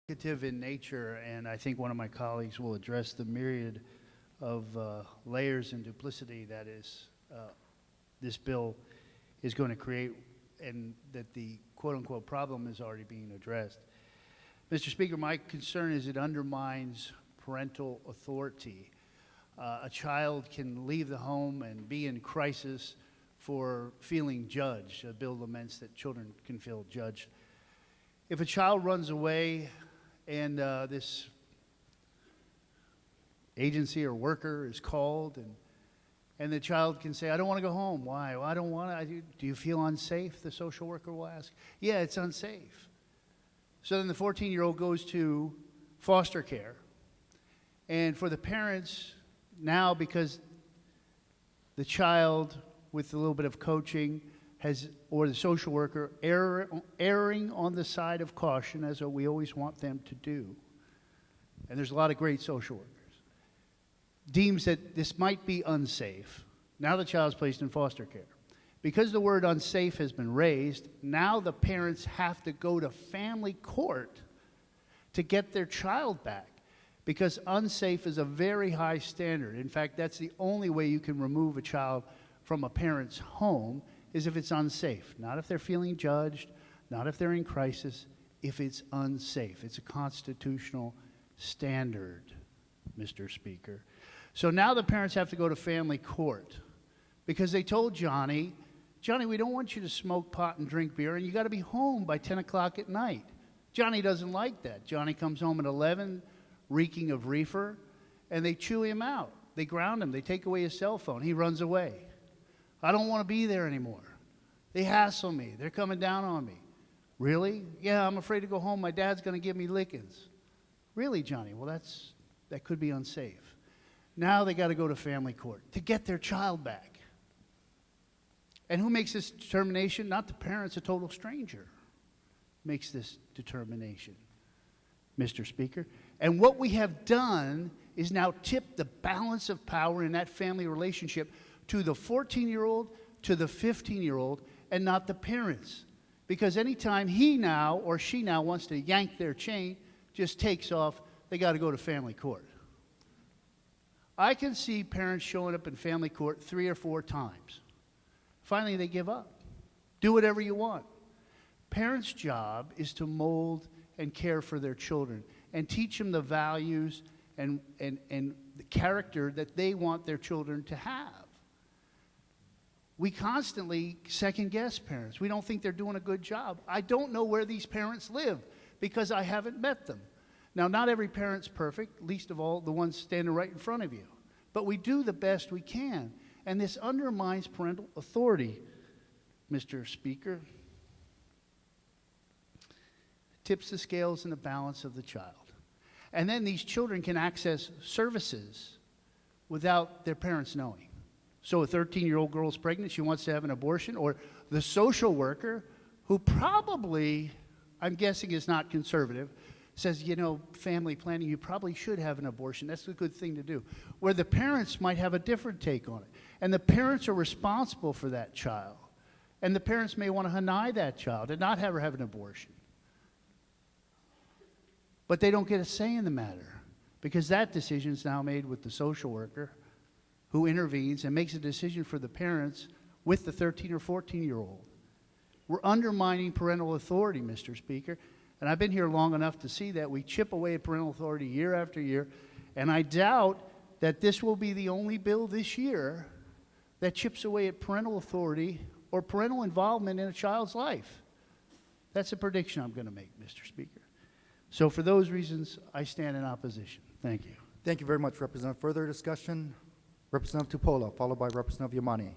In nature, and I think one of my colleagues will address the myriad of layers and duplicity that is this bill is going to create, and that the quote-unquote problem is already being addressed. Mr. Speaker, my concern is it undermines parental authority. A child can leave the home and be in crisis for feeling judged. A bill laments that children can feel judged. If a child runs away and this agency or worker is called, and the child can say, I don't want to go home. Why? Well, I don't want to. Do you feel unsafe? The social worker will ask. Yeah, it's unsafe. So then the 14-year-old goes to foster care. And for the parents, now because the child, with a little bit of coaching, or the social worker erring on the side of caution, as we always want them to do, and there's a lot of great social workers, deems that this might be unsafe. Now the child's placed in foster care. Because the word unsafe has been raised, now the parents have to go to family court to get their child back, because unsafe is a very high standard. In fact, that's the only way you can remove a child from a parent's home, is if it's unsafe. Not if they're feeling judged, not if they're in crisis, if it's unsafe. It's a constitutional standard, Mr. Speaker. So now the parents have to go to family court because they told Johnny, we don't want you to smoke pot and drink beer, and you got to be home by 10 o'clock at night. Johnny doesn't like that. Johnny comes home at 11, reeking of reefer, and they chew him out. They ground him. They take away his cell phone. He runs away. I don't want to be there anymore. They hassle me. They're coming down on me. Really? Yeah, I'm afraid to go home. My dad's going to give me lickings. Really, Johnny? Well, that could be unsafe. Now they got to go to family court to get their child back. And who makes this determination? Not the parents, a total stranger makes this determination, Mr. Speaker. And what we have done is now tip the balance of power in that family relationship to the 14-year-old, to the 15-year-old, and not the parents. Because anytime he now or she now wants to yank their chain, just takes off, they got to go to family court. I can see parents showing up in family court 3 or 4 times. Finally, they give up. Do whatever you want. Parents' job is to mold and care for their children and teach them the values and the character that they want their children to have. We constantly second-guess parents. We don't think they're doing a good job. I don't know where these parents live because I haven't met them. Now, not every parent's perfect, least of all the ones standing right in front of you. But we do the best we can. And this undermines parental authority, Mr. Speaker. Tips the scales in the balance of the child. And then these children can access services without their parents knowing. So a 13-year-old girl's pregnant, she wants to have an abortion, or the social worker, who probably, I'm guessing is not conservative, says, family planning, you probably should have an abortion. That's a good thing to do. Where the parents might have a different take on it. And the parents are responsible for that child. And the parents may want to deny that child and not have her have an abortion. But they don't get a say in the matter, because that decision is now made with the social worker, who intervenes and makes a decision for the parents with the 13 or 14-year-old. We're undermining parental authority, Mr. Speaker, and I've been here long enough to see that we chip away at parental authority year after year, and I doubt that this will be the only bill this year that chips away at parental authority or parental involvement in a child's life. That's a prediction I'm going to make, Mr. Speaker. So for those reasons, I stand in opposition. Thank you. Thank you very much, Representative. Further discussion? Representative Tupola, followed by Representative Yamani.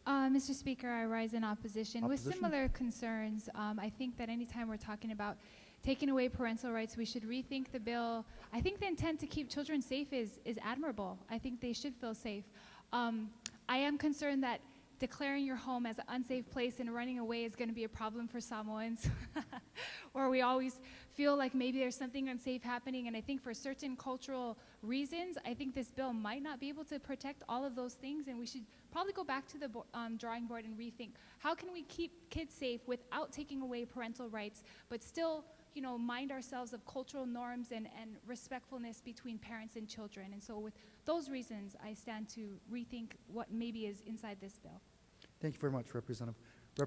Mr. Speaker, I rise in opposition. With similar concerns. I think that anytime we're talking about taking away parental rights, we should rethink the bill. I think the intent to keep children safe is admirable. I think they should feel safe. I am concerned that declaring your home as an unsafe place and running away is going to be a problem for Samoans. Or we always feel like maybe there's something unsafe happening, and I think for certain cultural reasons, I think this bill might not be able to protect all of those things, and we should probably go back to the drawing board and rethink how can we keep kids safe without taking away parental rights, but still you know, mind ourselves of cultural norms and respectfulness between parents and children. And so with those reasons, I stand to rethink what maybe is inside this bill. Thank you very much, Representative.